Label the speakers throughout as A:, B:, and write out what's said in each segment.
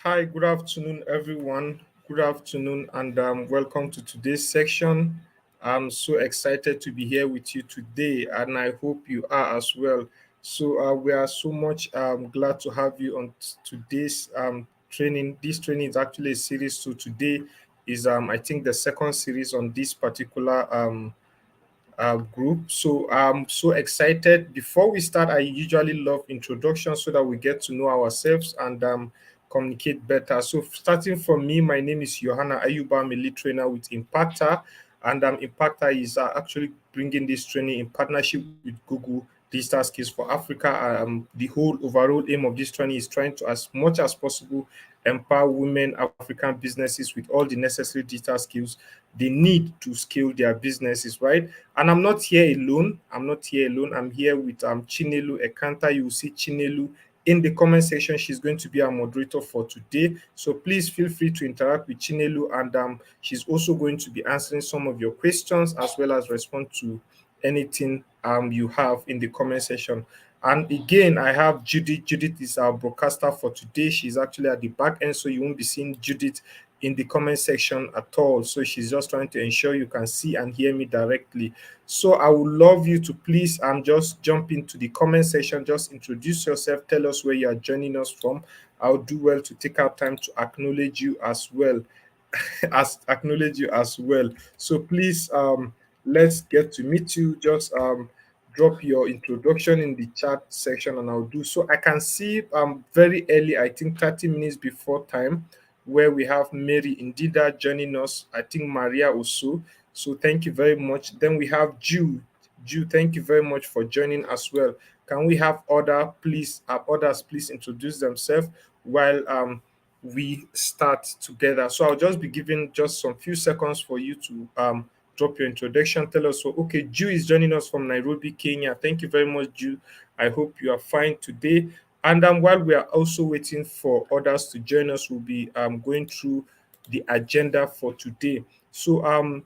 A: Hi, good afternoon, everyone. Good afternoon, and welcome to today's section. I'm so excited to be here with you today, and I hope you are as well. We are so much glad to have you on today's training. This training is actually a series, so today is, I think, the second series on this particular group. So I'm so excited. Before we start, I usually love introductions so that we get to know ourselves and communicate better. So starting from me, my name is Johanna Ayuba. I'm a lead trainer with Impactor, and Impactor is actually bringing this training in partnership with Google Digital Skills for Africa. The whole overall aim of this training is trying to, as much as possible, empower women African businesses with all the necessary digital skills they need to scale their businesses, right? And I'm not here alone. I'm here with Chinelu Ekanta. You will see Chinelu in the comment section. She's going to be our moderator for today. So please feel free to interact with Chinelu, and she's also going to be answering some of your questions as well as respond to anything you have in the comment section. And again, I have Judith. Judith is our broadcaster for today. She's actually at the back end, so you won't be seeing Judith in the comment section at all. So she's just trying to ensure you can see and hear me directly. So I would love you to please just jump into the comment section, just introduce yourself, tell us where you are joining us from. I'll do well to take out time to acknowledge you as well. So please let's get to meet you. Just drop your introduction in the chat section and I'll do so. I can see very early, I think 30 minutes before time, where we have Mary Indida joining us. I think Maria also. So thank you very much. Then we have Jew. Jew, thank you very much for joining as well. Can we have others please introduce themselves while we start together? So I'll just be giving just some few seconds for you to drop your introduction. Tell us. So okay, Jew is joining us from Nairobi, Kenya. Thank you very much, Jew. I hope you are fine today. And while we are also waiting for others to join us, we'll be going through the agenda for today. So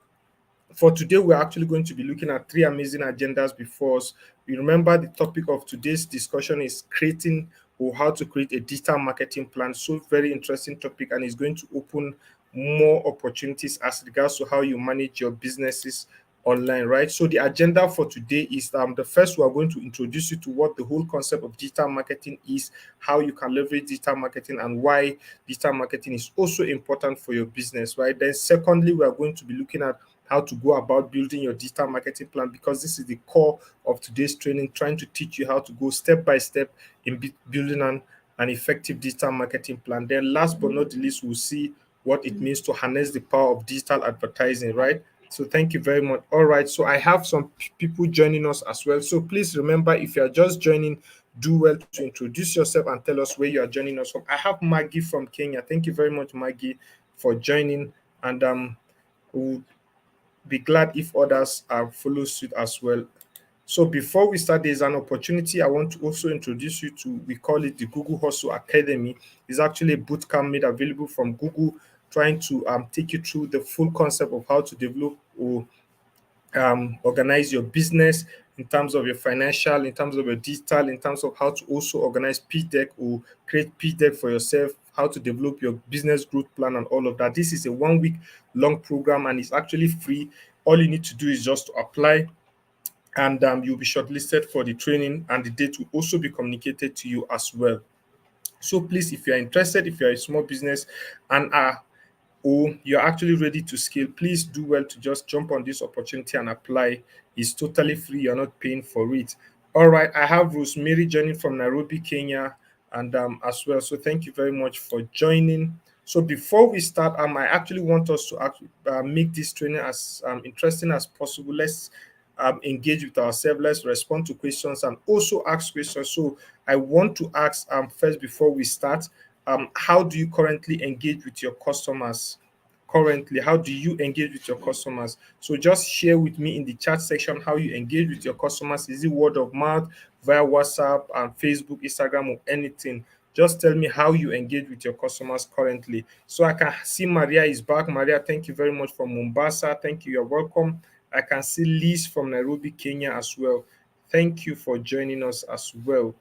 A: for today, we're actually going to be looking at three amazing agendas before us. You remember the topic of today's discussion is creating or how to create a digital marketing plan. So very interesting topic, and it's going to open more opportunities as regards to how you manage your businesses online, right? So the agenda for today is the first, we are going to introduce you to what the whole concept of digital marketing is, how you can leverage digital marketing, and why digital marketing is also important for your business, right? Then secondly, we are going to be looking at how to go about building your digital marketing plan, because this is the core of today's training, trying to teach you how to go step by step in building an effective digital marketing plan. Then last but not the least, we'll see what it means to harness the power of digital advertising, right? So thank you very much. All right, so I have some people joining us as well. So please remember, if you are just joining, do well to introduce yourself and tell us where you are joining us from. I have Maggie from Kenya. Thank you very much, Maggie, for joining. And we'll be glad if others follow suit as well. So before we start, there's an opportunity I want to also introduce you to. We call it the Google Hustle Academy. It's actually a bootcamp made available from Google, trying to take you through the full concept of how to develop or organize your business in terms of your financial, in terms of your digital, in terms of how to also organize pitch deck or create pitch deck for yourself, how to develop your business growth plan and all of that. This is a 1 week long program and it's actually free. All you need to do is just to apply, and you'll be shortlisted for the training, and the date will also be communicated to you as well. So please, if you're interested, if you're a small business and are or you're actually ready to scale, please do well to just jump on this opportunity and apply. It's totally free, you're not paying for it. All right, I have Rosemary joining from Nairobi, Kenya, and as well. So thank you very much for joining. So before we start, I actually want us to make this training as interesting as possible. Let's engage with ourselves. Let's respond to questions and also ask questions. So I want to ask first, before we start, how do you currently engage with your customers? Currently, how do you engage with your customers? So just share with me in the chat section how you engage with your customers. Is it word of mouth, via WhatsApp and Facebook, Instagram, or anything? Just tell me how you engage with your customers currently. So I can see Maria is back. Maria, thank you very much from Mombasa. Thank you. You're welcome. I can see Liz from Nairobi, Kenya as well. Thank you for joining us as well.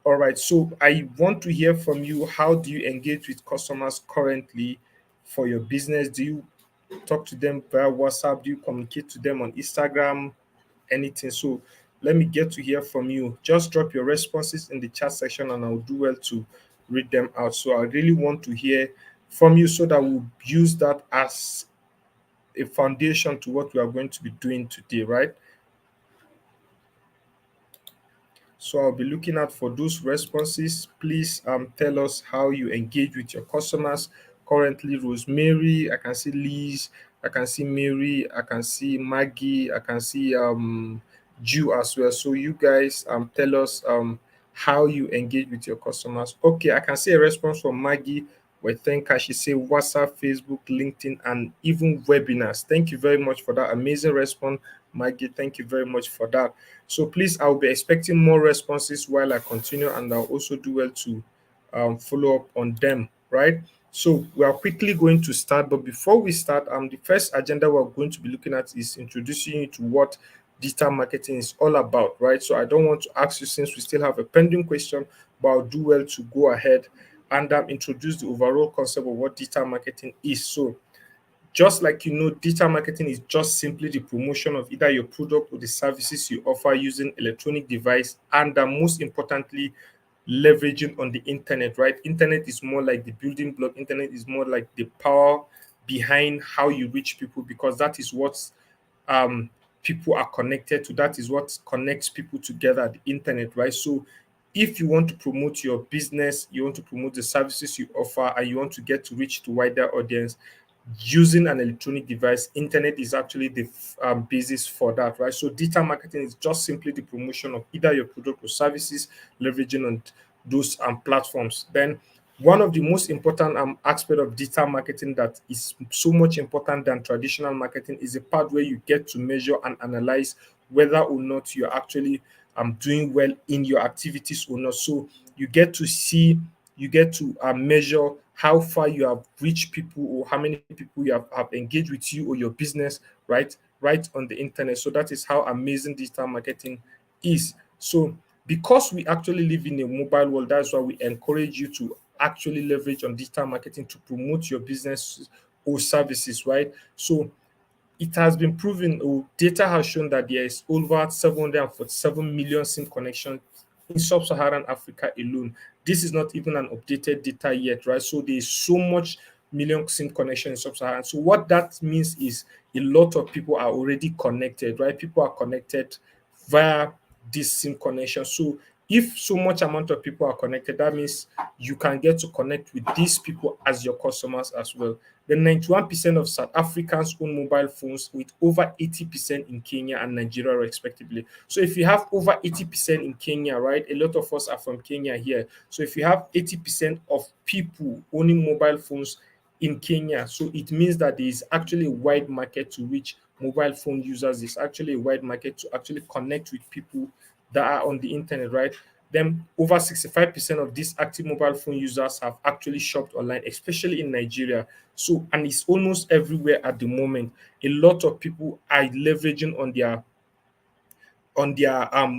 A: All right. So I want to hear from you. How do you engage with customers currently for your business? Do you talk to them via WhatsApp? Do you communicate to them on Instagram? Anything? So let me get to hear from you. Just drop your responses in the chat section and I'll do well to read them out. So I really want to hear from you so that we'll use that as a foundation to what we are going to be doing today, right? So I'll be looking out for those responses. Please tell us how you engage with your customers. Currently, Rosemary, I can see Liz, I can see Mary, I can see Maggie, I can see Jew as well. So you guys tell us how you engage with your customers. Okay, I can see a response from Maggie. We thank her. She say WhatsApp, Facebook, LinkedIn, and even webinars. Thank you very much for that amazing response, Maggie. Thank you very much for that. So please, I'll be expecting more responses while I continue, and I'll also do well to follow up on them, right? So we are quickly going to start, but before we start, the first agenda we're going to be looking at is introducing you to what digital marketing is all about, right? So I don't want to ask you since we still have a pending question, but I'll do well to go ahead and introduce the overall concept of what digital marketing is. So just like digital marketing is just simply the promotion of either your product or the services you offer using electronic device, and most importantly, leveraging on the internet, right? Internet is more like the building block. Internet is more like the power behind how you reach people, because that is what um, people are connected to. That is what connects people together, the internet, right? So if you want to promote your business, you want to promote the services you offer, and you want to get to reach to wider audience, using an electronic device, internet is actually the basis for that, right? So digital marketing is just simply the promotion of either your product or services, leveraging on those platforms. Then one of the most important aspect of digital marketing that is so much important than traditional marketing is a part where you get to measure and analyze whether or not you're actually doing well in your activities or not. So you get to see, you get to measure how far you have reached people, or how many people you have engaged with you or your business, right on the internet. So that is how amazing digital marketing is. So because we actually live in a mobile world, that's why we encourage you to actually leverage on digital marketing to promote your business or services, right? So it has been proven, or data has shown, that there is over 747 million SIM connections in sub-Saharan Africa alone. This is not even an updated data yet, right? So there is so much million SIM connection in sub-Saharan. So what that means is a lot of people are already connected, right? People are connected via this SIM connection. So if so much amount of people are connected, that means you can get to connect with these people as your customers as well. The 91% of South Africans own mobile phones, with over 80% in Kenya and Nigeria, respectively. So if you have over 80% in Kenya, right, a lot of us are from Kenya here. So if you have 80% of people owning mobile phones in Kenya, so it means that there is actually a wide market to reach mobile phone users. There's actually a wide market to actually connect with people that are on the internet, right? Then over 65% of these active mobile phone users have actually shopped online, especially in Nigeria. So, and it's almost everywhere at the moment. A lot of people are leveraging on their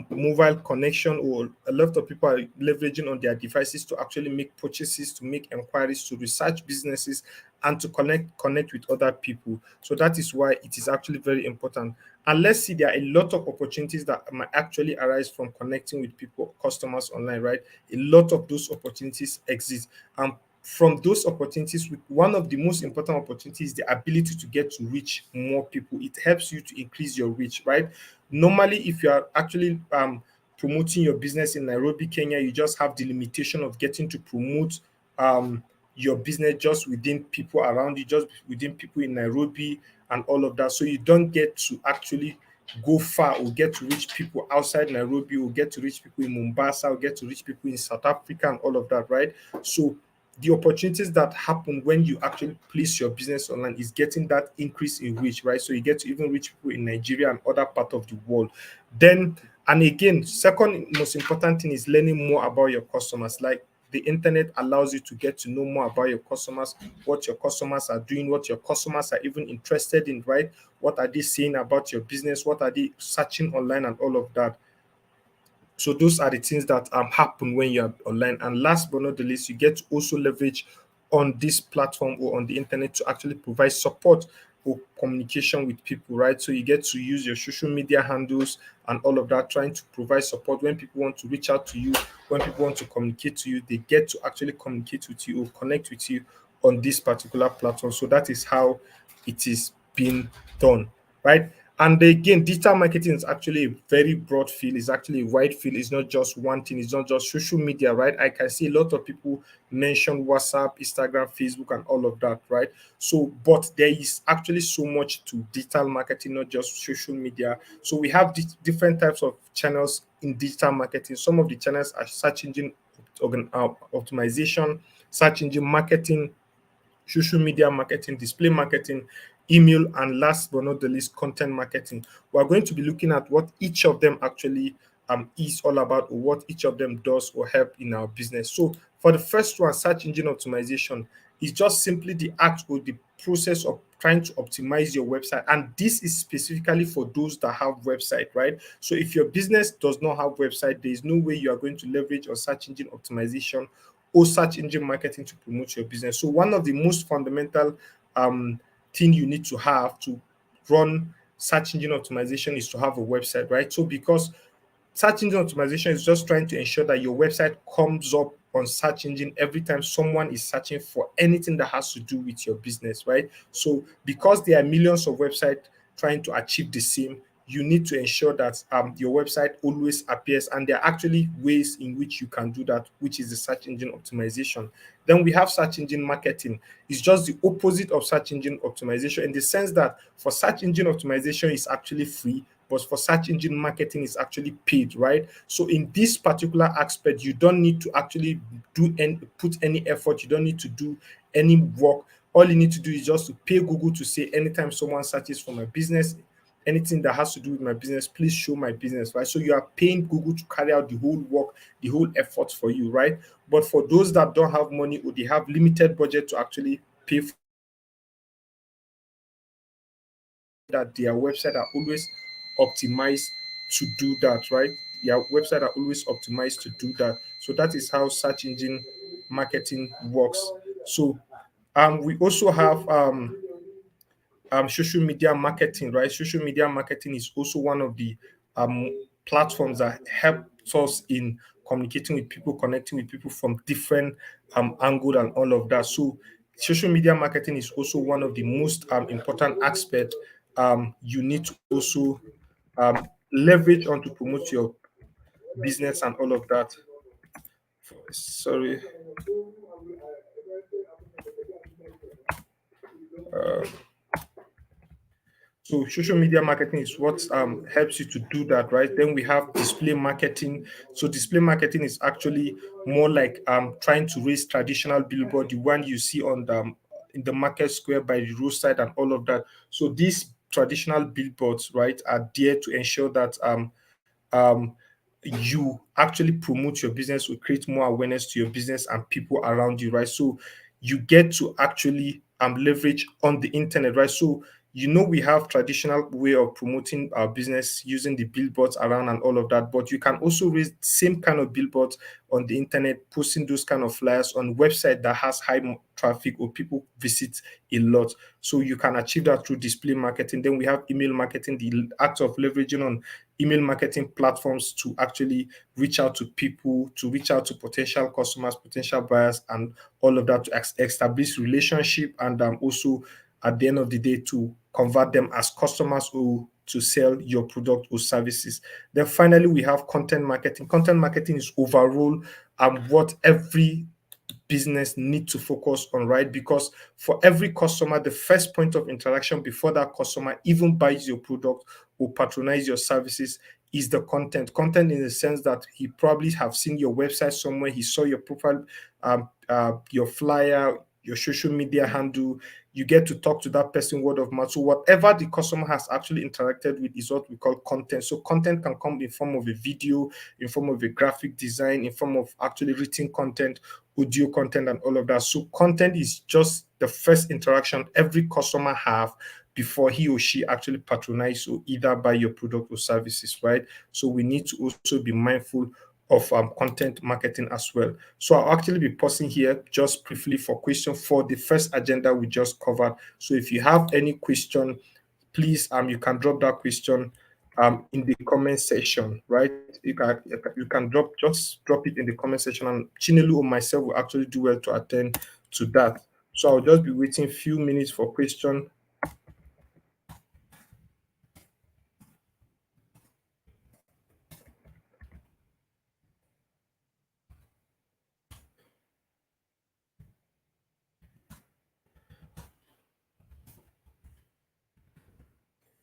A: mobile connection, or a lot of people are leveraging on their devices to actually make purchases, to make inquiries, to research businesses, and to connect with other people. So that is why it is actually very important. And let's see, there are a lot of opportunities that might actually arise from connecting with people, customers online, right? A lot of those opportunities exist. And from those opportunities, one of the most important opportunities is the ability to get to reach more people. It helps you to increase your reach, right? Normally, if you are actually promoting your business in Nairobi, Kenya, you just have the limitation of getting to promote um, your business just within people around you, just within people in Nairobi and all of that. So you don't get to actually go far, or get to reach people outside Nairobi, or get to reach people in Mombasa, or get to reach people in South Africa and all of that, right? So the opportunities that happen when you actually place your business online is getting that increase in reach, right? So you get to even reach people in Nigeria and other part of the world. Then, and again, second most important thing is learning more about your customers. Like, the internet allows you to get to know more about your customers, what your customers are doing, what your customers are even interested in, right? What are they saying about your business? What are they searching online and all of that? So those are the things that happen when you're online. And last but not the least, you get to also leverage on this platform or on the internet to actually provide support or communication with people, right? So you get to use your social media handles and all of that, trying to provide support when people want to reach out to you, when people want to communicate to you, they get to actually communicate with you or connect with you on this particular platform. So that is how it is being done, right? And again, digital marketing is actually a very broad field. It's actually a wide field. It's not just one thing. It's not just social media, right? I can see a lot of people mention WhatsApp, Instagram, Facebook, and all of that, right? So, but there is actually so much to digital marketing, not just social media. So we have different types of channels in digital marketing. Some of the channels are search engine optimization, search engine marketing, social media marketing, display marketing, email, and last but not the least, content marketing. We're going to be looking at what each of them actually is all about, or what each of them does or help in our business. So for the first one, search engine optimization is just simply the act or the process of trying to optimize your website. And this is specifically for those that have website, right? So if your business does not have website, there is no way you are going to leverage on search engine optimization or search engine marketing to promote your business. So one of the most fundamental thing you need to have to run search engine optimization is to have a website, right? So because search engine optimization is just trying to ensure that your website comes up on search engine every time someone is searching for anything that has to do with your business, right? So because there are millions of websites trying to achieve the same, you need to ensure that your website always appears, and there are actually ways in which you can do that, which is the search engine optimization. Then we have search engine marketing. It's just the opposite of search engine optimization in the sense that for search engine optimization is actually free, but for search engine marketing is actually paid, right? So in this particular aspect, you don't need to actually do and put any effort. You don't need to do any work. All you need to do is just to pay Google to say anytime someone searches for my business, anything that has to do with my business, please show my business, right? So you are paying Google to carry out the whole work, the whole effort for you, right? But for those that don't have money or they have limited budget to actually pay for that, their website are always optimized to do that, right? Their website are always optimized to do that. So that is how search engine marketing works. So we also have social media marketing, right? Social media marketing is also one of the um, platforms that helps us in communicating with people, connecting with people from different angle and all of that. So social media marketing is also one of the most important aspects you need to also leverage on to promote your business and all of that. Sorry. So social media marketing is what helps you to do that, right? Then we have display marketing. So display marketing is actually more like trying to raise traditional billboard, the one you see on the in the market square by the roadside and all of that. So these traditional billboards, right, are there to ensure that um, you actually promote your business or create more awareness to your business and people around you, right? So you get to actually leverage on the internet, right? So we have traditional way of promoting our business using the billboards around and all of that, but you can also raise same kind of billboards on the internet, posting those kind of flyers on website that has high traffic or people visit a lot. So you can achieve that through display marketing. Then we have email marketing, the act of leveraging on email marketing platforms to actually reach out to people, to reach out to potential customers, potential buyers, and all of that to establish relationship, and also at the end of the day to convert them as customers or to sell your product or services. Then finally, we have content marketing. Content marketing is overall what every business need to focus on, right? Because for every customer, the first point of interaction before that customer even buys your product or patronize your services is the content. Content in the sense that he probably have seen your website somewhere, he saw your profile, your flyer, your social media handle. You get to talk to that person word of mouth. So whatever the customer has actually interacted with is what we call content. So content can come in form of a video, in form of a graphic design, in form of actually written content, audio content, and all of that. So content is just the first interaction every customer have before he or she actually patronize or either buy your product or services, right? So we need to also be mindful of content marketing as well. So I'll actually be pausing here just briefly for question for the first agenda we just covered. So if you have any question, please you can drop that question in the comment section, right? You can drop it in the comment section, and Chinelu or myself will actually do well to attend to that. So I'll just be waiting a few minutes for question.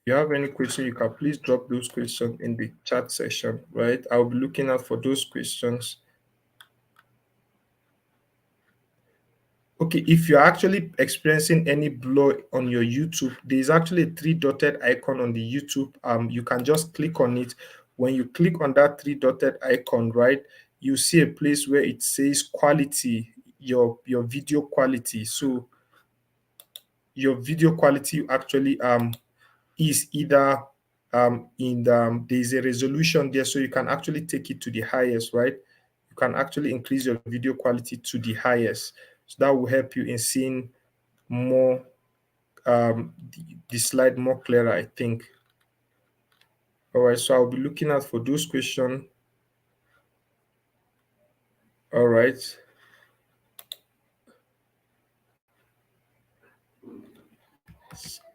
A: If you have any question, you can please drop those questions in the chat section, right? I'll be looking out for those questions. Okay, if you're actually experiencing any blur on your YouTube, there's actually a three dotted icon on the YouTube. You can just click on it. When you click on that three dotted icon, right, you see a place where it says quality, your video quality. So your video quality actually is either in the there's a resolution there, so you can actually take it to the highest, right? You can actually increase your video quality to the highest. So that will help you in seeing more the slide more clearer, I think. All right, so I'll be looking out for those questions. All right.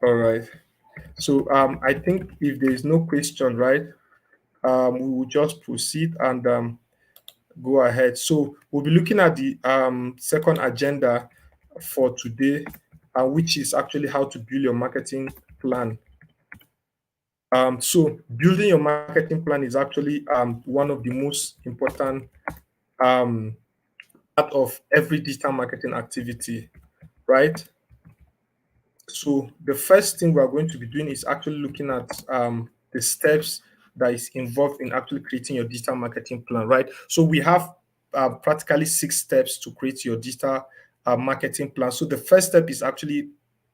A: All right. So I think if there is no question, right, we will just proceed and go ahead. So we'll be looking at the second agenda for today, which is actually how to build your marketing plan. So building your marketing plan is actually one of the most important um, part of every digital marketing activity, right? So the first thing we are going to be doing is actually looking at the steps that is involved in actually creating your digital marketing plan, right? So we have practically 6 steps to create your digital marketing plan. So the first step is actually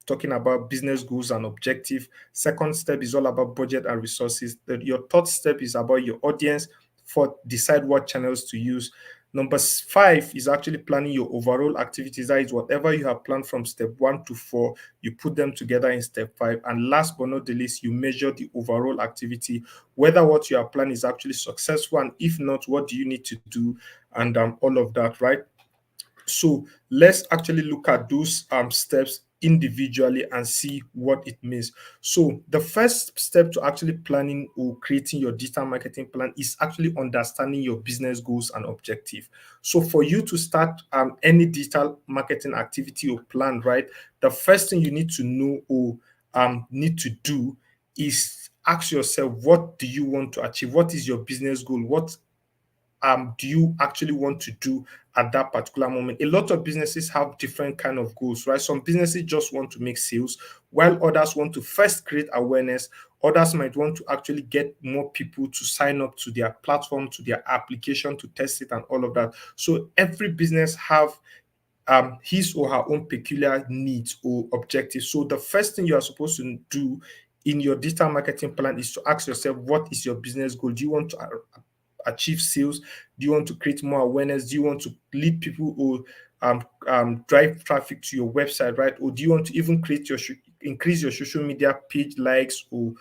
A: talking about business goals and objective. Second step is all about budget and resources. Your third step is about your audience, for decide what channels to use. Number 5 is actually planning your overall activities. That is whatever you have planned from step 1 to 4, you put them together in step 5. And last but not the least, you measure the overall activity, whether what you have planned is actually successful, and if not, what do you need to do, and all of that, right? So let's actually look at those steps individually and see what it means. So the first step to actually planning or creating your digital marketing plan is actually understanding your business goals and objective. So for you to start any digital marketing activity or plan, right, the first thing you need to know or need to do is ask yourself, what do you want to achieve? What is your business goal? What do you actually want to do at that particular moment? A lot of businesses have different kind of goals, right? Some businesses just want to make sales, while others want to first create awareness. Others might want to actually get more people to sign up to their platform, to their application, to test it and all of that. So every business have his or her own peculiar needs or objectives. So the first thing you are supposed to do in your digital marketing plan is to ask yourself, what is your business goal? Do you want to achieve sales? Do you want to create more awareness? Do you want to lead people or drive traffic to your website, right? Or do you want to even create increase your social media page likes or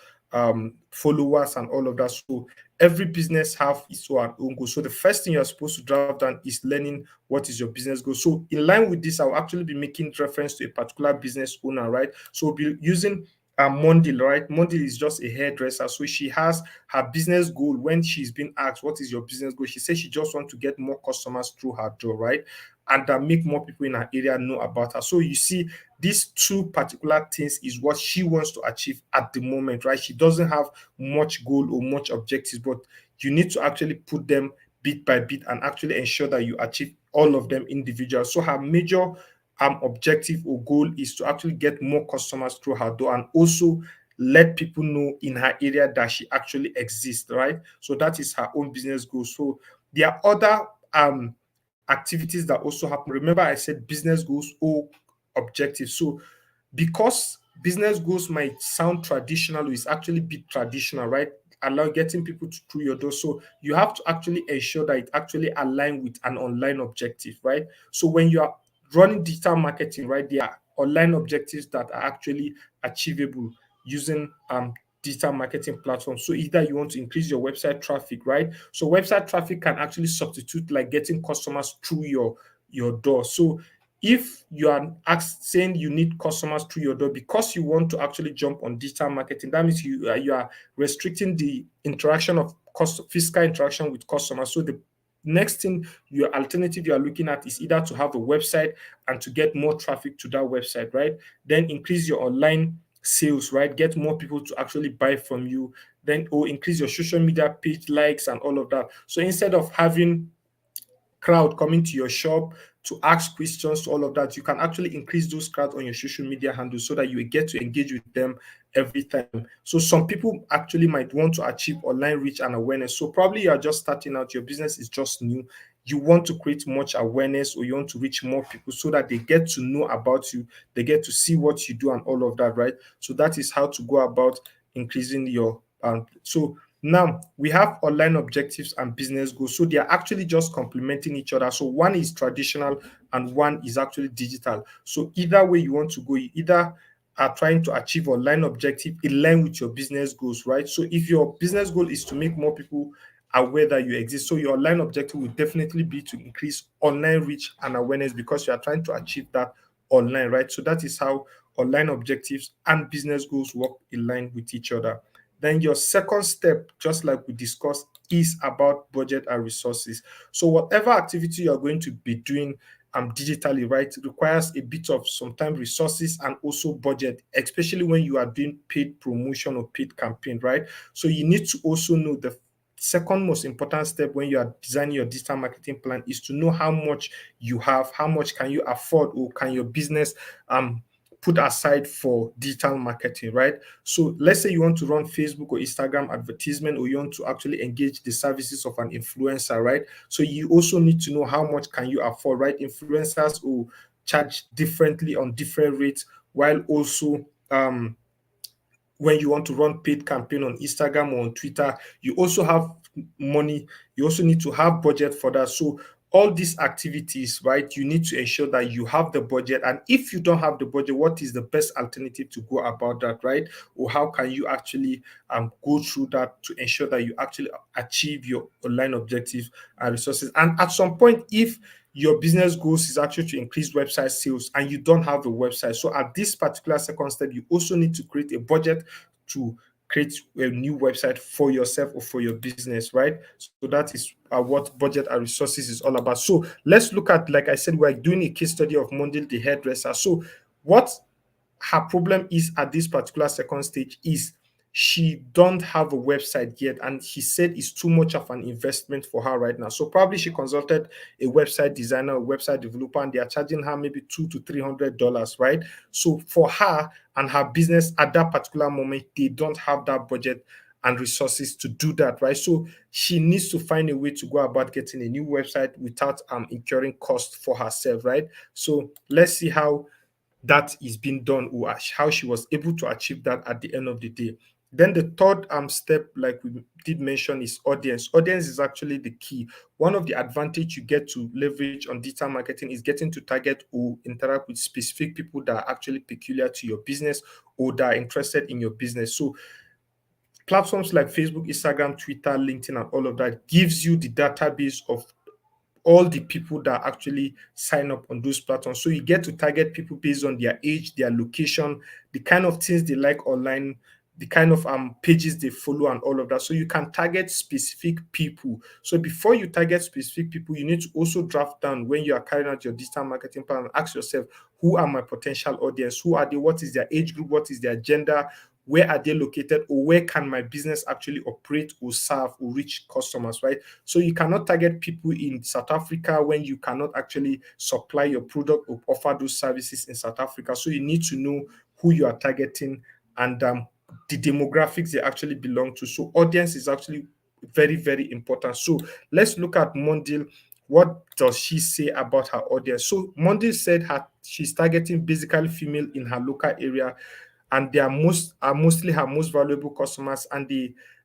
A: followers and all of that? So every business have its own goal. So the first thing you're supposed to drive down is learning what is your business goal. So in line with this, I'll actually be making reference to a particular business owner, right? So we'll be using Mondil, right? Mondil is just a hairdresser. So she has her business goal. When she's been asked, what is your business goal? She says she just wants to get more customers through her door, right? And make more people in her area know about her. So you see, these two particular things is what she wants to achieve at the moment, right? She doesn't have much goal or much objectives, but you need to actually put them bit by bit and actually ensure that you achieve all of them individually. So her major objective or goal is to actually get more customers through her door and also let people know in her area that she actually exists, right? So that is her own business goal. So there are other activities that also happen. Remember, I said business goals or objectives. So because business goals might sound traditional, or is actually be traditional, right? Allow getting people through your door. So you have to actually ensure that it actually align with an online objective, right? So when you are running digital marketing, right, there are online objectives that are actually achievable using digital marketing platforms. So either you want to increase your website traffic, right? So website traffic can actually substitute like getting customers through your door. So if you are saying you need customers through your door because you want to actually jump on digital marketing, that means you are restricting the interaction of physical interaction with customers. So the next thing, your alternative you are looking at is either to have a website and to get more traffic to that website, right? Then increase your online sales, right? Get more people to actually buy from you. Then or increase your social media page likes and all of that. So instead of having crowd coming to your shop to ask questions to all of that, you can actually increase those crowds on your social media handles so that you get to engage with them every time. So some people actually might want to achieve online reach and awareness. So probably you are just starting out, your business is just new. You want to create much awareness, or you want to reach more people so that they get to know about you, they get to see what you do and all of that, right? So that is how to go about increasing your so now we have online objectives and business goals. So they are actually just complementing each other. So one is traditional and one is actually digital. So either way you want to go, you either are trying to achieve online objective in line with your business goals, right? So if your business goal is to make more people aware that you exist, so your online objective will definitely be to increase online reach and awareness because you are trying to achieve that online, right? So that is how online objectives and business goals work in line with each other. Then your second step, just like we discussed, is about budget and resources. So whatever activity you are going to be doing digitally, right, requires a bit of sometimes resources and also budget, especially when you are doing paid promotion or paid campaign, right? So you need to also know the second most important step when you are designing your digital marketing plan is to know how much you have, how much can you afford, or can your business put aside for digital marketing, right? So let's say you want to run Facebook or Instagram advertisement, or you want to actually engage the services of an influencer, right? So you also need to know how much can you afford, right? Influencers will charge differently on different rates, while also when you want to run paid campaign on Instagram or on Twitter, you also have money. You also need to have budget for that. So all these activities, right, you need to ensure that you have the budget. And if you don't have the budget, what is the best alternative to go about that, right? Or how can you actually go through that to ensure that you actually achieve your online objectives and resources? And at some point, if your business goals is actually to increase website sales and you don't have a website, so at this particular second step, you also need to create a budget to create a new website for yourself or for your business, right? So that is what budget and resources is all about. So let's look at, like I said, we're doing a case study of Mondil the hairdresser. So what her problem is at this particular second stage is she don't have a website yet, and he said it's too much of an investment for her right now. So probably she consulted a website designer, a website developer, and they are charging her maybe $200 to $300, right? So for her and her business at that particular moment, they don't have that budget and resources to do that, right? So she needs to find a way to go about getting a new website without incurring cost for herself, right? So let's see how that is being done, or how she was able to achieve that at the end of the day. Then the third step, like we did mention, is audience. Audience is actually the key. One of the advantage you get to leverage on digital marketing is getting to target or interact with specific people that are actually peculiar to your business or that are interested in your business. So platforms like Facebook, Instagram, Twitter, LinkedIn, and all of that gives you the database of all the people that actually sign up on those platforms. So you get to target people based on their age, their location, the kind of things they like online, the kind of pages they follow, and all of that. So you can target specific people. So before you target specific people, you need to also draft down, when you are carrying out your digital marketing plan, and ask yourself, who are my potential audience? Who are they? What is their age group? What is their gender? Where are they located? Or where can my business actually operate or serve or reach customers, right? So you cannot target people in South Africa when you cannot actually supply your product or offer those services in South Africa. So you need to know who you are targeting and the demographics they actually belong to. So audience is actually very, very important. So let's look at Mondil. What does she say about her audience? So Mondil said she's targeting basically female in her local area, and they are mostly her most valuable customers, and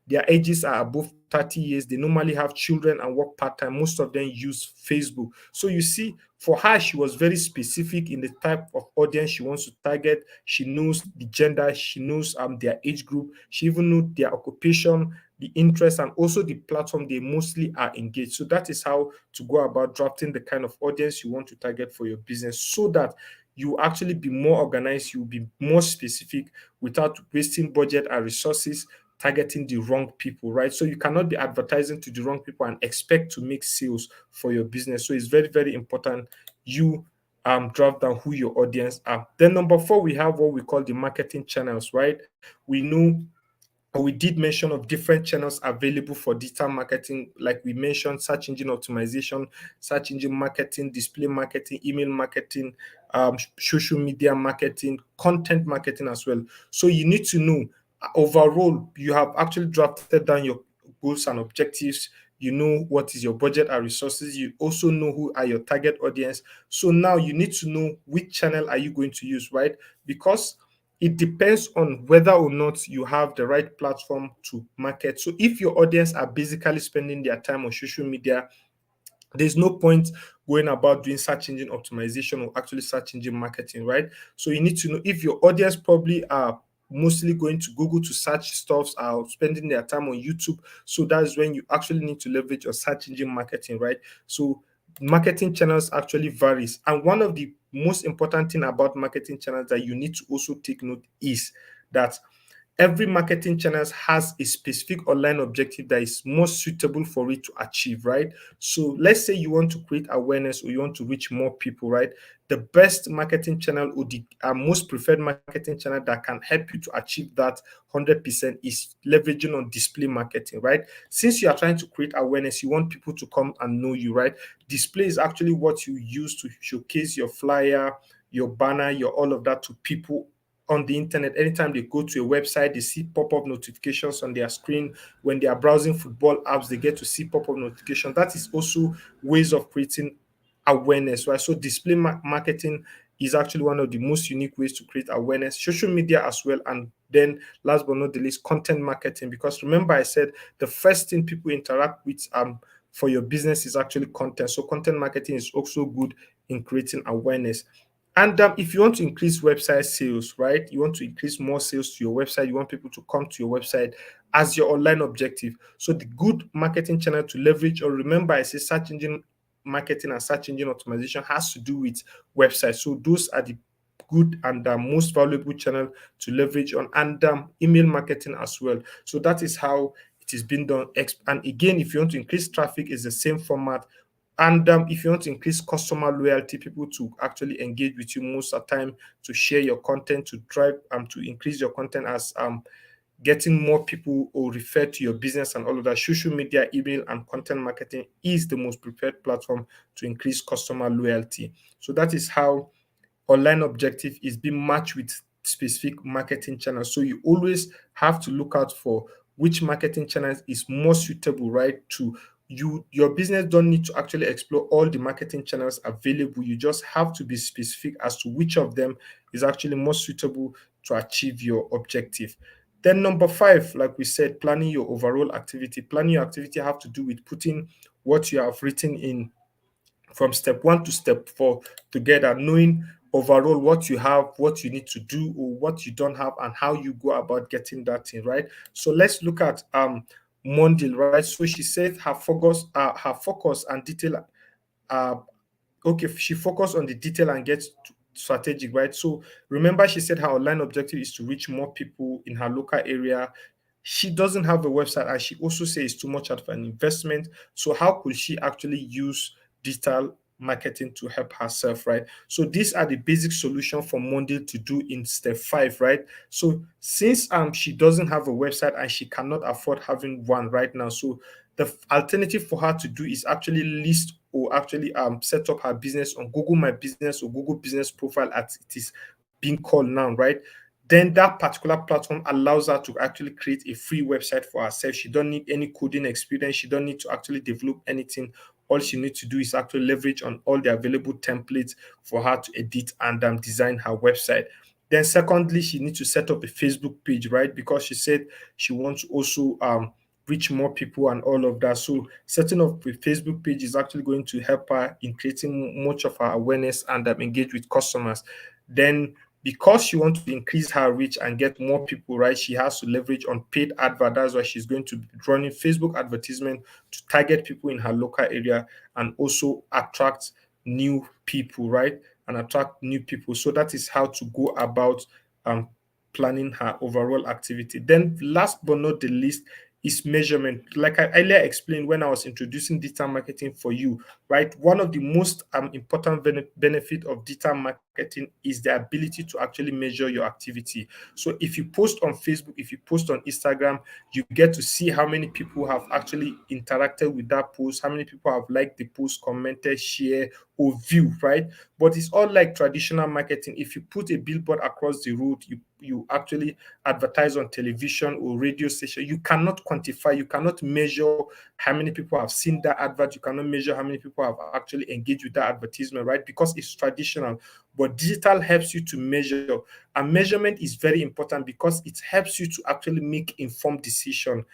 A: their ages are above 30 years. They normally have children and work part-time. Most of them use Facebook. So you see, for her, she was very specific in the type of audience she wants to target. She knows the gender, she knows their age group, she even knew their occupation, the interest, and also the platform they mostly are engaged. So that is how to go about drafting the kind of audience you want to target for your business, so that you actually be more organized, you'll be more specific without wasting budget and resources targeting the wrong people, right? So you cannot be advertising to the wrong people and expect to make sales for your business. So it's very, very important you draft down who your audience are. Then number four, we have what we call the marketing channels, right? We know, or we did mention of different channels available for digital marketing, like we mentioned: search engine optimization, search engine marketing, display marketing, email marketing, social media marketing, content marketing as well. So you need to know, overall, you have actually drafted down your goals and objectives. You know what is your budget and resources. You also know who are your target audience. So now you need to know which channel are you going to use, right? Because it depends on whether or not you have the right platform to market. So if your audience are basically spending their time on social media, there's no point going about doing search engine optimization or actually search engine marketing, right? So you need to know if your audience probably are mostly going to Google to search stuffs, are spending their time on YouTube. So that's when you actually need to leverage your search engine marketing, right? So marketing channels actually varies. And one of the most important thing about marketing channels that you need to also take note is that every marketing channel has a specific online objective that is most suitable for it to achieve, right? So let's say you want to create awareness or you want to reach more people, right? The best marketing channel or the most preferred marketing channel that can help you to achieve that 100% is leveraging on display marketing, right? Since you are trying to create awareness, you want people to come and know you, right? Display is actually what you use to showcase your flyer, your banner, your all of that to people on the internet. Anytime they go to a website, they see pop-up notifications on their screen. When they are browsing football apps, they get to see pop-up notifications. That is also ways of creating awareness, right? So display marketing is actually one of the most unique ways to create awareness. Social media as well, and then last but not the least, content marketing. Because remember, I said the first thing people interact with for your business is actually content. So content marketing is also good in creating awareness. And if you want to increase website sales, right? You want to increase more sales to your website. You want people to come to your website as your online objective. So the good marketing channel to leverage, or remember, I say search engine marketing and search engine optimization has to do with websites. So those are the good and most valuable channel to leverage on, and email marketing as well. So that is how it is being done. And again, if you want to increase traffic, it's the same format. And if you want to increase customer loyalty, people to actually engage with you most of the time, to share your content, to drive to increase your content as getting more people or refer to your business and all of that. Social media, email, and content marketing is the most prepared platform to increase customer loyalty. So that is how online objective is being matched with specific marketing channels. So you always have to look out for which marketing channels is more suitable, right? To you, your business don't need to actually explore all the marketing channels available. You just have to be specific as to which of them is actually more suitable to achieve your objective. Then number five, like we said, planning your overall activity. Planning your activity have to do with putting what you have written in from step one to step four together, knowing overall what you have, what you need to do, or what you don't have, and how you go about getting that thing, right? So let's look at Mondale, right? So she said her focus and detail uh, okay, she focused on the detail and gets strategic, right? So remember, she said her online objective is to reach more people in her local area. She doesn't have a website, and she also says it's too much of an investment. So how could she actually use digital marketing to help herself, right? So these are the basic solution for Monday to do in step five, right? So since she doesn't have a website and she cannot afford having one right now, so the alternative for her to do is actually list or actually set up her business on Google My Business or Google Business Profile, as it is being called now, right? Then that particular platform allows her to actually create a free website for herself. She don't need any coding experience. She don't need to actually develop anything. All she needs to do is actually leverage on all the available templates for her to edit and design her website. Then secondly, she needs to set up a Facebook page, right? Because she said she wants to also reach more people and all of that. So setting up a Facebook page is actually going to help her in creating much of her awareness and engage with customers. Then because she wants to increase her reach and get more people, right, she has to leverage on paid advert. That's why she's going to be running Facebook advertisement to target people in her local area and also attract new people, right? And attract new people. So that is how to go about um, planning her overall activity. Then, last but not the least, is measurement. Like I earlier explained when I was introducing digital marketing for you, right? One of the most important benefit of digital marketing is the ability to actually measure your activity. So if you post on Facebook, if you post on Instagram, you get to see how many people have actually interacted with that post, how many people have liked the post, commented, share, or view, right? But it's all like traditional marketing. If you put a billboard across the road, you actually advertise on television or radio station, you cannot quantify, you cannot measure how many people have seen that advert, you cannot measure how many people have actually engaged with that advertisement, right? Because it's traditional. But digital helps you to measure, and measurement is very important because it helps you to actually make informed decision,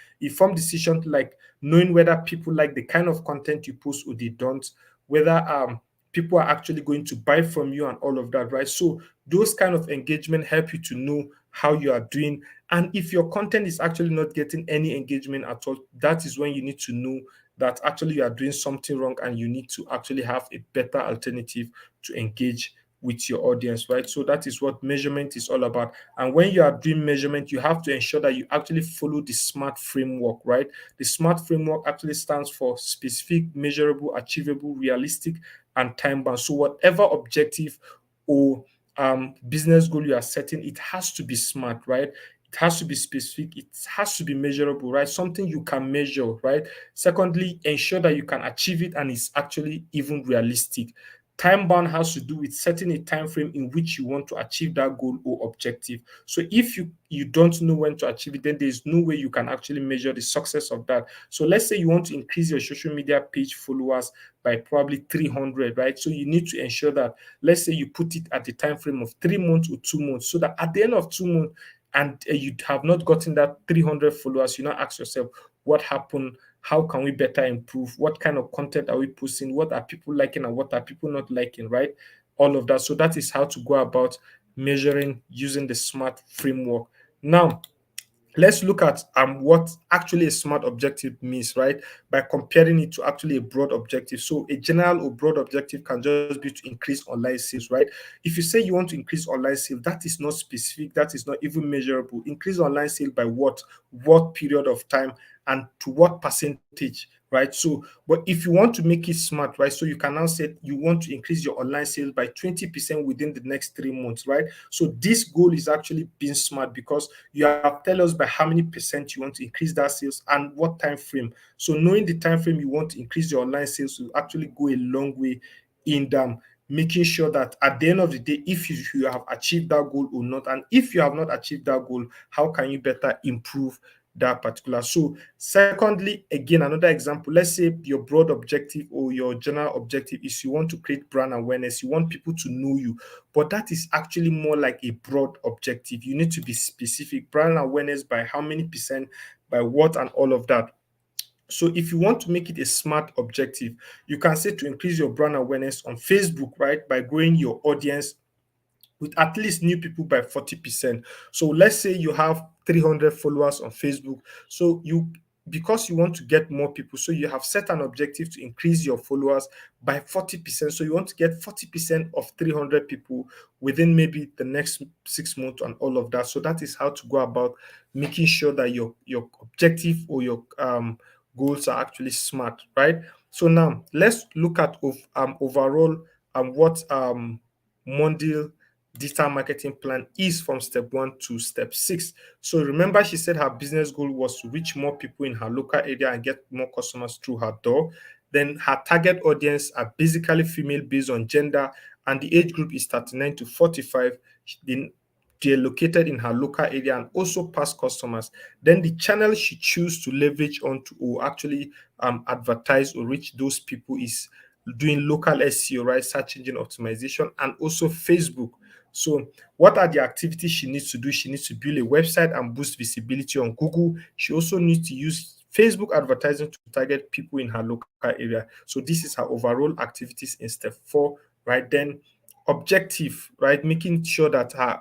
A: like knowing whether people like the kind of content you post or they don't, whether people are actually going to buy from you and all of that, right? So those kind of engagement help you to know how you are doing. And if your content is actually not getting any engagement at all, that is when you need to know that actually you are doing something wrong and you need to actually have a better alternative to engage with your audience, right? So that is what measurement is all about. And when you are doing measurement, you have to ensure that you actually follow the SMART framework, right? The SMART framework actually stands for specific, measurable, achievable, realistic, and time bound. So whatever objective or business goal you are setting, it has to be smart, right? It has to be specific. It has to be measurable, right? Something you can measure, right? Secondly, ensure that you can achieve it and it's actually even realistic. Time bound has to do with setting a time frame in which you want to achieve that goal or objective. So if you don't know when to achieve it, then there's no way you can actually measure the success of that. So let's say you want to increase your social media page followers by probably 300, right? So you need to ensure that, let's say you put it at the time frame of 3 months or 2 months, so that at the end of 2 months and you have not gotten that 300 followers, you now ask yourself, what happened? How can we better improve? What kind of content are we posting? What are people liking and what are people not liking, right? All of that. So that is how to go about measuring using the SMART framework. Now, let's look at what actually a smart objective means, right? By comparing it to actually a broad objective. So a general or broad objective can just be to increase online sales, right? If you say you want to increase online sales, that is not specific, that is not even measurable. Increase online sales by what period of time and to what percentage, right? So but if you want to make it smart, right, so you can now say you want to increase your online sales by 20% within the next 3 months, right? So this goal is actually being smart because you have tell us by how many percent you want to increase that sales and what time frame. So knowing the time frame you want to increase your online sales will actually go a long way in making sure that at the end of the day, if you have achieved that goal or not, and if you have not achieved that goal, how can you better improve that particular. So secondly, again, another example, let's say your broad objective or your general objective is you want to create brand awareness, you want people to know you, but that is actually more like a broad objective. You need to be specific. Brand awareness by how many percent, by what, and all of that. So if you want to make it a smart objective, you can say to increase your brand awareness on Facebook, right, by growing your audience with at least new people by 40%. So let's say you have 300 followers on Facebook. So because you want to get more people, so you have set an objective to increase your followers by 40%. So you want to get 40% of 300 people within maybe the next 6 months and all of that. So that is how to go about making sure that your objective or your goals are actually smart, right? So now let's look at overall what Monday digital marketing plan is from step 1 to step 6. So remember, she said her business goal was to reach more people in her local area and get more customers through her door. Then her target audience are basically female based on gender, and the age group is 39 to 45. Then they're located in her local area and also past customers. Then the channel she choose to leverage on to or actually advertise or reach those people is doing local SEO, right? Search engine optimization, and also Facebook. So, what are the activities she needs to do? She needs to build a website and boost visibility on Google. She also needs to use Facebook advertising to target people in her local area. So, this is her overall activities in step 4, right? Then, objective, right? Making sure that her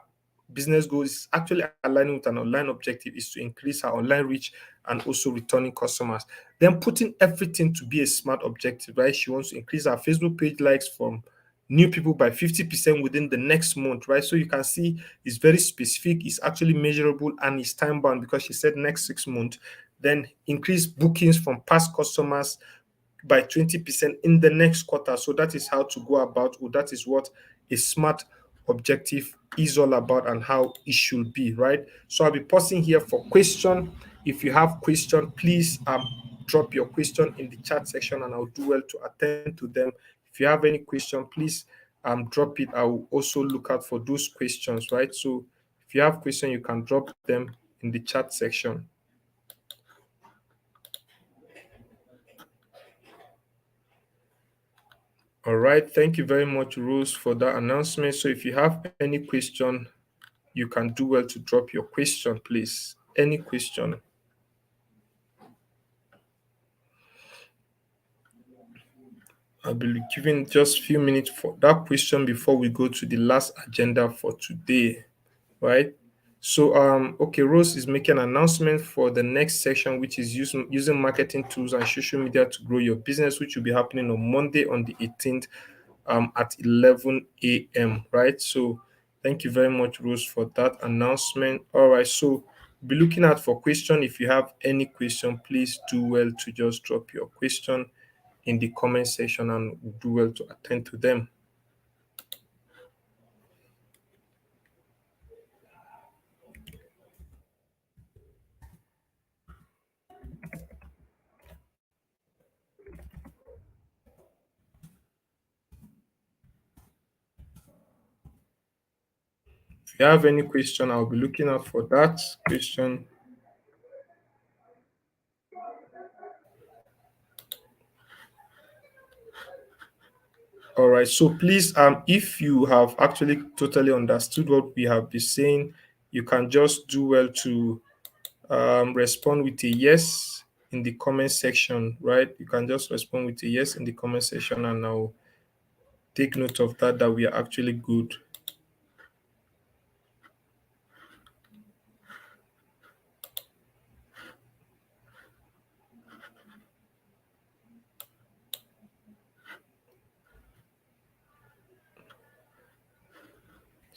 A: business goal is actually aligning with an online objective is to increase her online reach and also returning customers. Then putting everything to be a smart objective, right? She wants to increase her Facebook page likes from new people by 50% within the next month, right? So you can see it's very specific, it's actually measurable, and it's time bound because she said next 6 months. Then increase bookings from past customers by 20% in the next quarter. So that is how to go about, or that is what a smart objective is all about and how it should be, right? So I'll be pausing here for question. If you have question, please drop your question in the chat section and I'll do well to attend to them. If you have any question, please drop it. I will also look out for those questions, right? So if you have question, you can drop them in the chat section. All right. Thank you very much, Rose, for that announcement. So if you have any question, you can do well to drop your question, please. Any question. I'll be giving just a few minutes for that question before we go to the last agenda for today, right? So, okay, Rose is making an announcement for the next section, which is using marketing tools and social media to grow your business, which will be happening on Monday on the 18th at 11 a.m., right? So, thank you very much, Rose, for that announcement. All right, so be looking out for question. If you have any question, please do well to just drop your question in the comment section and we'll do well to attend to them. If you have any question, I'll be looking out for that question. All right. So please, if you have actually totally understood what we have been saying, you can just do well to respond with a yes in the comment section, right? You can just respond with a yes in the comment section, and I'll take note of that. That we are actually good.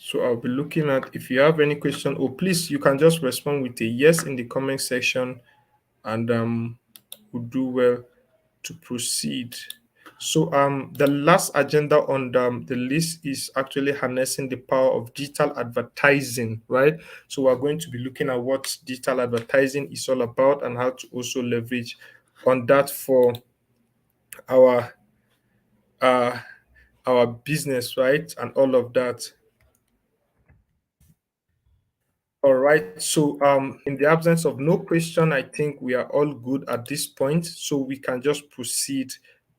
A: So I'll be looking at if you have any question, or please you can just respond with a yes in the comment section, and we'll do well to proceed. So the last agenda on the list is actually harnessing the power of digital advertising, right? So we're going to be looking at what digital advertising is all about and how to also leverage on that for our uh our business, right? And all of that. All right. So, in the absence of no question, I think we are all good at this point. So we can just proceed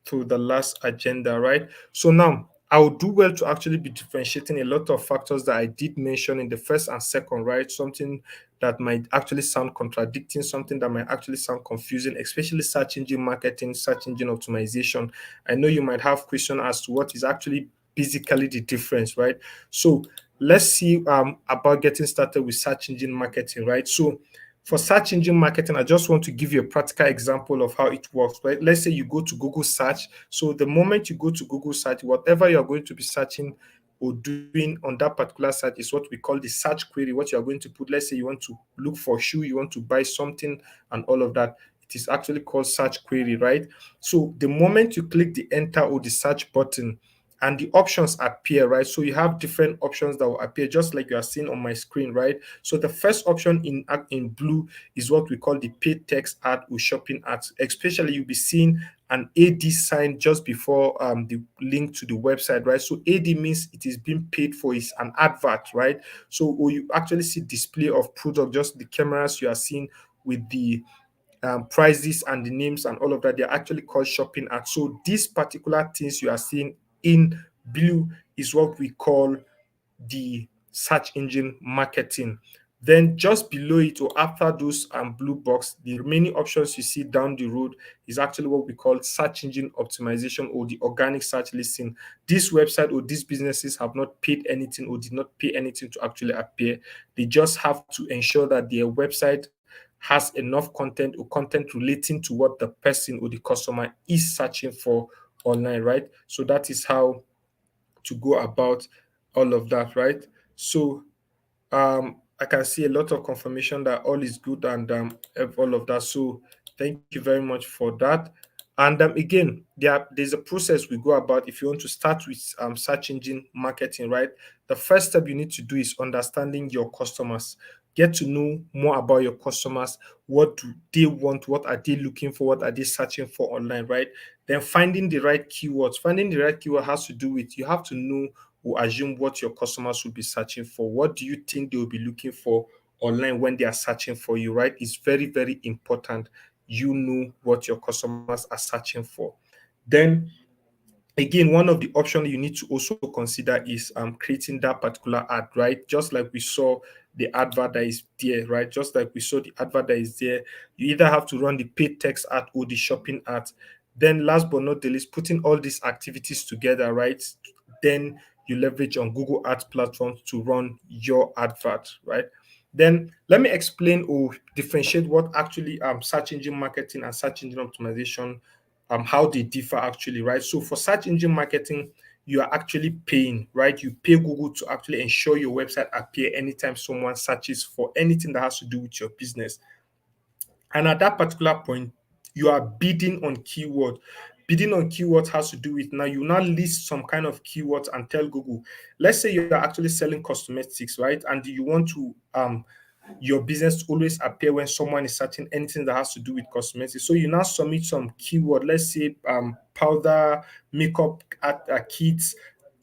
A: to the last agenda, right? So now I will do well to actually be differentiating a lot of factors that I did mention in the first and second, right? Something that might actually sound contradicting, something that might actually sound confusing, especially search engine marketing, search engine optimization. I know you might have questions as to what is actually basically the difference, right? So let's see about getting started with search engine marketing, right? So for search engine marketing, I just want to give you a practical example of how it works, right? Let's say you go to Google search. So the moment you go to Google search, whatever you're going to be searching or doing on that particular site is what we call the search query. What you're going to put, let's say you want to look for shoe, you want to buy something and all of that. It is actually called search query, right? So the moment you click the enter or the search button, and the options appear, right? So you have different options that will appear just like you are seeing on my screen, right? So the first option in blue is what we call the paid text ad or shopping ads. Especially you'll be seeing an AD sign just before the link to the website, right? So AD means it is being paid for, is an advert, right? So or you actually see display of product, just the cameras you are seeing with the prices and the names and all of that, they're actually called shopping ads. So these particular things you are seeing in blue is what we call the search engine marketing. Then just below it, or after those blue box, the remaining options you see down the road is actually what we call search engine optimization, or the organic search listing. This website or these businesses have not paid anything or did not pay anything to actually appear. They just have to ensure that their website has enough content or content relating to what the person or the customer is searching for online, right? So that is how to go about all of that, right? So I can see a lot of confirmation that all is good and all of that. So thank you very much for that. And again, there's a process we go about if you want to start with search engine marketing, right? The first step you need to do is understanding your customers. Get to know more about your customers. What do they want? What are they looking for? What are they searching for online, right? Then finding the right keywords. Finding the right keyword has to do with you have to know or assume what your customers will be searching for. What do you think they will be looking for online when they are searching for you, right? It's very, very important you know what your customers are searching for. Then again, one of the options you need to also consider is creating that particular ad, right? Just like we saw the advert that is there, right? Just like we saw the advert that is there, you either have to run the paid text ad or the shopping ad. Then last but not the least, putting all these activities together, right? Then you leverage on Google Ads platforms to run your advert, right? Then let me explain or differentiate what actually search engine marketing and search engine optimization, how they differ actually, right? So for search engine marketing, you are actually paying, right? You pay Google to actually ensure your website appear anytime someone searches for anything that has to do with your business. And at that particular point, you are bidding on keyword. Bidding on keywords has to do with now you now list some kind of keywords and tell Google, let's say you're actually selling cosmetics, right? And you want to your business to always appear when someone is searching anything that has to do with cosmetics. So you now submit some keyword, let's say powder, makeup kits,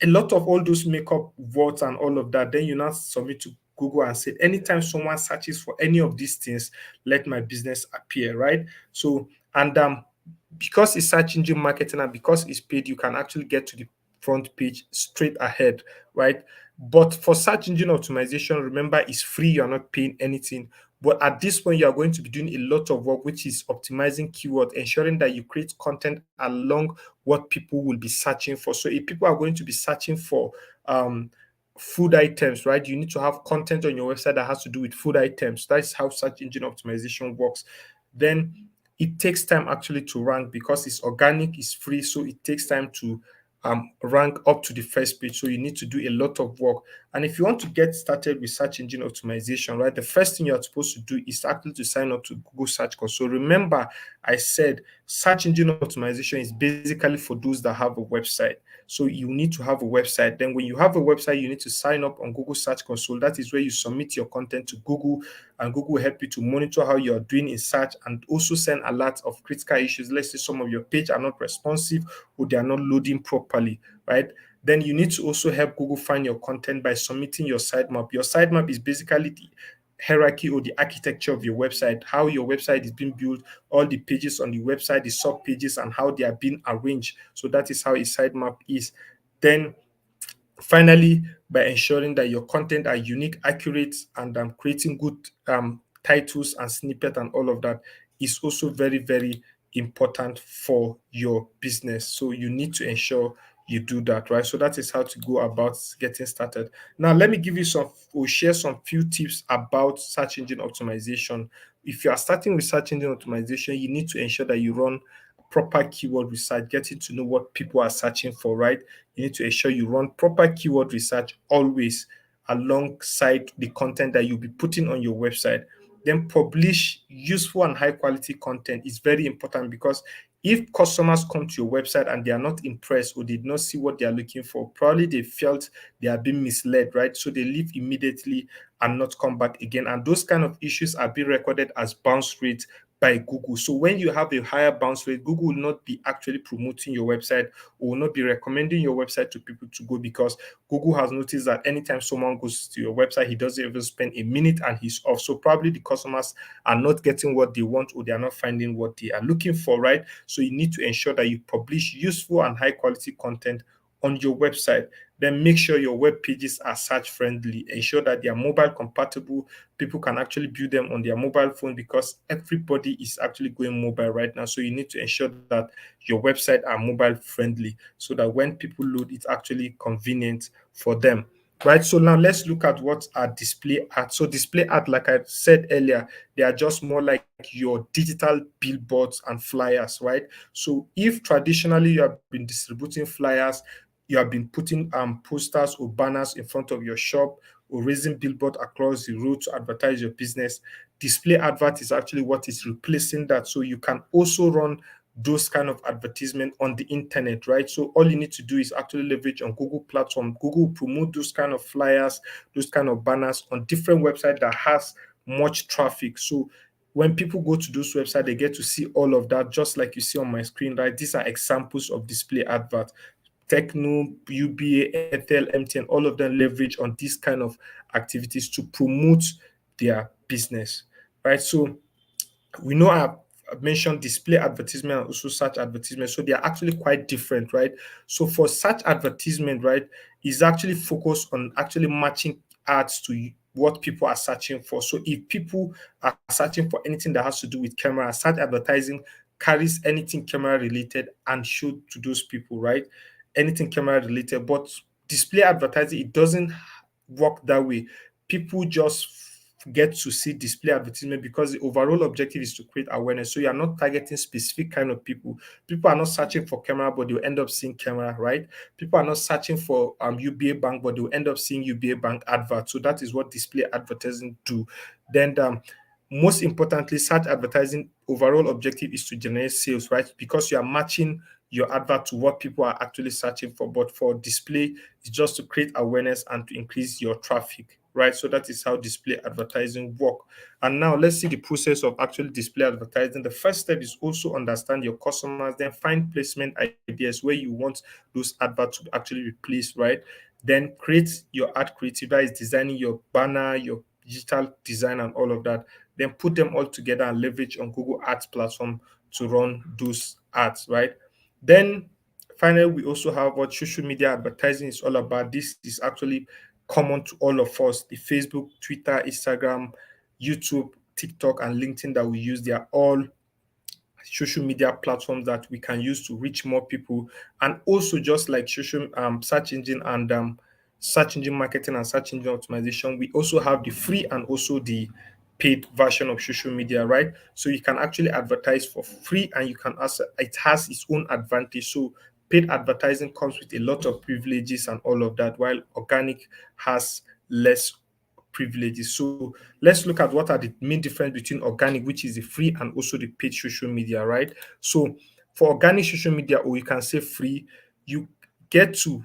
A: a lot of all those makeup words and all of that. Then you now submit to Google and say, anytime someone searches for any of these things, let my business appear, right? So, and because it's search engine marketing and because it's paid, you can actually get to the front page straight ahead, right? But for search engine optimization, remember, it's free, you're not paying anything. But at this point, you are going to be doing a lot of work, which is optimizing keyword, ensuring that you create content along what people will be searching for. So if people are going to be searching for food items, right, you need to have content on your website that has to do with food items. That's how search engine optimization works. Then it takes time actually to rank because it's organic, it's free, so it takes time to rank up to the first page. So you need to do a lot of work. And if you want to get started with search engine optimization, right, the first thing you're supposed to do is actually to sign up to Google Search Console. Remember, I said search engine optimization is basically for those that have a website. So you need to have a website. Then when you have a website, you need to sign up on Google Search Console. That is where you submit your content to Google, and Google will help you to monitor how you're doing in search and also send alerts of critical issues. Let's say some of your page are not responsive or they are not loading properly, right? Then you need to also help Google find your content by submitting your sitemap. Your sitemap is basically the hierarchy or the architecture of your website, how your website is being built, all the pages on the website, the sub pages, and how they are being arranged. So that is how a sitemap is. Then finally, by ensuring that your content are unique, accurate, and creating good titles and snippet and all of that is also very, very important for your business. So you need to ensure you do that, right? So that is how to go about getting started. Now, let me give you some or share some few tips about search engine optimization. If you are starting with search engine optimization, you need to ensure that you run proper keyword research, getting to know what people are searching for, right? You need to ensure you run proper keyword research always alongside the content that you'll be putting on your website. Then publish useful and high quality content is very important because if customers come to your website and they are not impressed or did not see what they are looking for, probably they felt they are being misled, right? So they leave immediately and not come back again. And those kind of issues are being recorded as bounce rates by Google. So when you have a higher bounce rate, Google will not be actually promoting your website or will not be recommending your website to people to go because Google has noticed that anytime someone goes to your website, he doesn't even spend a minute and he's off. So probably the customers are not getting what they want or they are not finding what they are looking for, right? So you need to ensure that you publish useful and high quality content on your website, then make sure your web pages are search friendly. Ensure that they are mobile compatible. People can actually view them on their mobile phone because everybody is actually going mobile right now. So you need to ensure that your website are mobile friendly so that when people load, it's actually convenient for them. Right. So now let's look at what are display art. So display art, like I said earlier, they are just more like your digital billboards and flyers, right? So if traditionally you have been distributing flyers, you have been putting posters or banners in front of your shop or raising billboard across the road to advertise your business, display advert is actually what is replacing that. So you can also run those kind of advertisement on the internet, right? So all you need to do is actually leverage on Google platform. Google will promote those kind of flyers, those kind of banners on different websites that has much traffic. So when people go to those websites, they get to see all of that, just like you see on my screen, right? These are examples of display advert. Techno, UBA, Ethel, MTN, all of them leverage on these kind of activities to promote their business, right? So we know I've mentioned display advertisement and also search advertisement. So they are actually quite different, right? So for search advertisement, right, is actually focused on actually matching ads to what people are searching for. So if people are searching for anything that has to do with camera, search advertising carries anything camera related and show to those people, right? Anything camera related. But display advertising, it doesn't work that way. People just get to see display advertisement because the overall objective is to create awareness. So you are not targeting specific kind of people. People are not searching for camera, but they'll end up seeing camera, right? People are not searching for UBA Bank, but they'll end up seeing UBA Bank advert. So that is what display advertising do. Then most importantly, search advertising overall objective is to generate sales, right? Because you are matching your advert to what people are actually searching for. But for display, it's just to create awareness and to increase your traffic, right? So that is how display advertising work. And now let's see the process of actually display advertising. The first step is also understand your customers, then find placement ideas where you want those adverts to actually replace, right? Then create your ad creative, that is designing your banner, your digital design and all of that. Then put them all together and leverage on Google Ads platform to run those ads, right? Then finally, we also have what social media advertising is all about. This is actually common to all of us. The Facebook, Twitter, Instagram, YouTube, TikTok, and LinkedIn that we use, they are all social media platforms that we can use to reach more people. And also, just like social search engine and search engine marketing and search engine optimization, we also have the free and also the paid version of social media, right? So you can actually advertise for free, and you can also, it has its own advantage. So paid advertising comes with a lot of privileges and all of that, while organic has less privileges. So let's look at what are the main difference between organic, which is the free, and also the paid social media, right? So for organic social media, or you can say free, you get to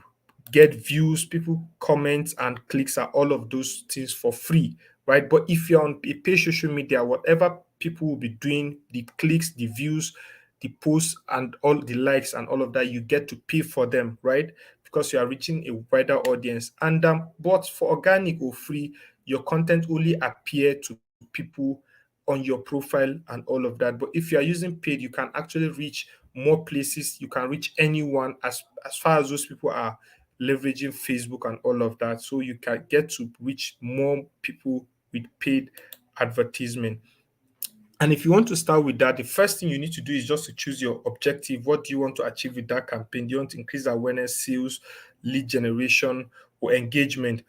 A: get views, people comments and clicks and all of those things for free, right? But if you're on a paid social media, whatever people will be doing, the clicks, the views, the posts, and all the likes and all of that, you get to pay for them, right? Because you are reaching a wider audience. And but for organic or free, your content only appear to people on your profile and all of that. But if you are using paid, you can actually reach more places. You can reach anyone as far as those people are leveraging Facebook and all of that. So you can get to reach more people with paid advertisement. And if you want to start with that, the first thing you need to do is just to choose your objective. What do you want to achieve with that campaign? Do you want to increase awareness, sales, lead generation, or engagement?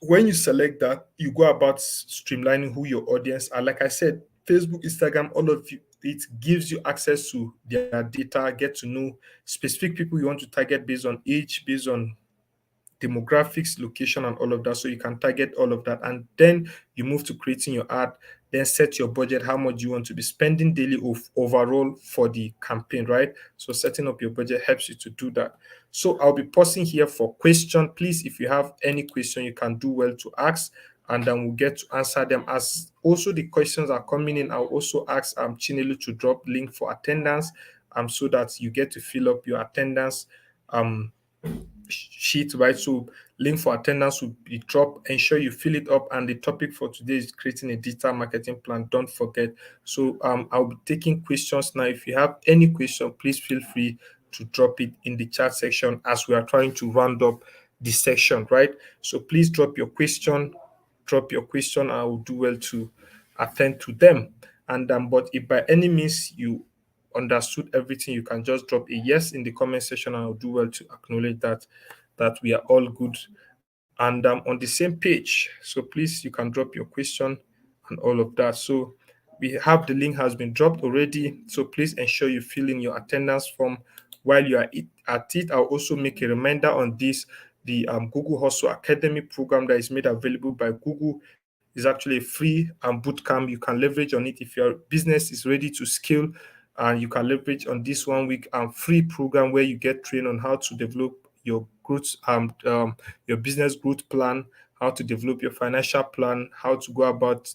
A: When you select that, you go about streamlining who your audience are. Like I said, Facebook, Instagram, all of you, it gives you access to their data, get to know specific people you want to target based on age, based on demographics, location, and all of that. So you can target all of that. And then you move to creating your ad, then set your budget, how much you want to be spending daily of overall for the campaign, right? So setting up your budget helps you to do that. So I'll be pausing here for question. Please, if you have any question, you can do well to ask, and then we'll get to answer them. As also the questions are coming in, I'll also ask Chinelu to drop link for attendance so that you get to fill up your attendance um sheet, right? So link for attendance will be dropped. Ensure you fill it up. And the topic for today is creating a digital marketing plan. Don't forget. So I'll be taking questions now. If you have any question, please feel free to drop it in the chat section as we are trying to round up the section, right? So please drop your question. I will do well to attend to them. And but if by any means you understood everything, you can just drop a yes in the comment section, and I'll do well to acknowledge that we are all good and on the same page. So please, you can drop your question and all of that. So we have the link has been dropped already. So please ensure you fill in your attendance form while you are at it. I'll also make a reminder on this. The Google Hustle Academy program that is made available by Google is actually a free boot camp. You can leverage on it if your business is ready to scale, and you can leverage on this 1 week free program where you get trained on how to develop your growth your business growth plan, how to develop your financial plan, how to go about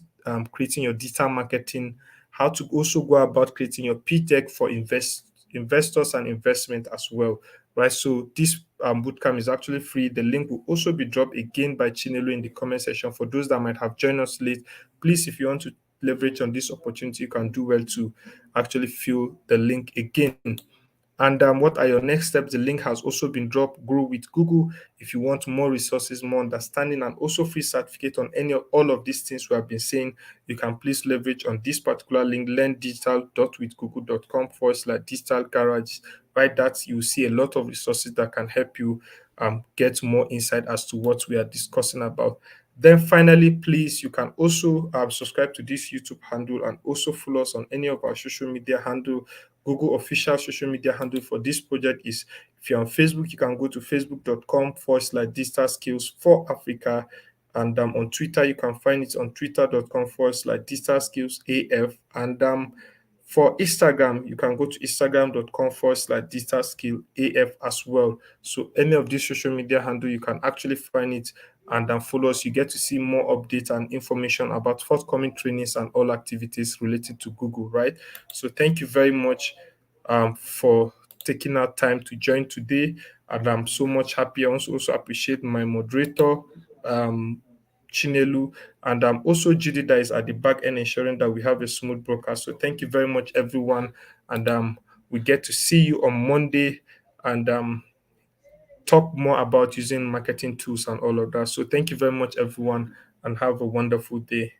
A: creating your digital marketing, how to also go about creating your pitch deck for investors and investment as well, right? So this bootcamp is actually free. The link will also be dropped again by Chinelo in the comment section for those that might have joined us late. Please, if you want to leverage on this opportunity, you can do well to actually fill the link again. And what are your next steps? The link has also been dropped. Grow with Google. If you want more resources, more understanding, and also free certificate on any of all of these things we have been saying, you can please leverage on this particular link, learndigital.withgoogle.com/digital garage. By that, you will see a lot of resources that can help you get more insight as to what we are discussing about. Then finally, please, you can also subscribe to this YouTube handle and also follow us on any of our social media handle. Google official social media handle for this project is, if you're on Facebook, you can go to facebook.com/digital skills for Africa. And on Twitter, you can find it on twitter.com/digital skills AF. And for Instagram, you can go to instagram.com/digital skill AF as well. So any of these social media handle, you can actually find it and then follow us. You get to see more updates and information about forthcoming trainings and all activities related to Google, right? So thank you very much for taking out time to join today. And I'm so much happy. I also appreciate my moderator, um, Chinelu, and also Judy that is at the back end ensuring that we have a smooth broadcast. So thank you very much, everyone. And we get to see you on Monday and talk more about using marketing tools and all of that. So thank you very much, everyone, and have a wonderful day.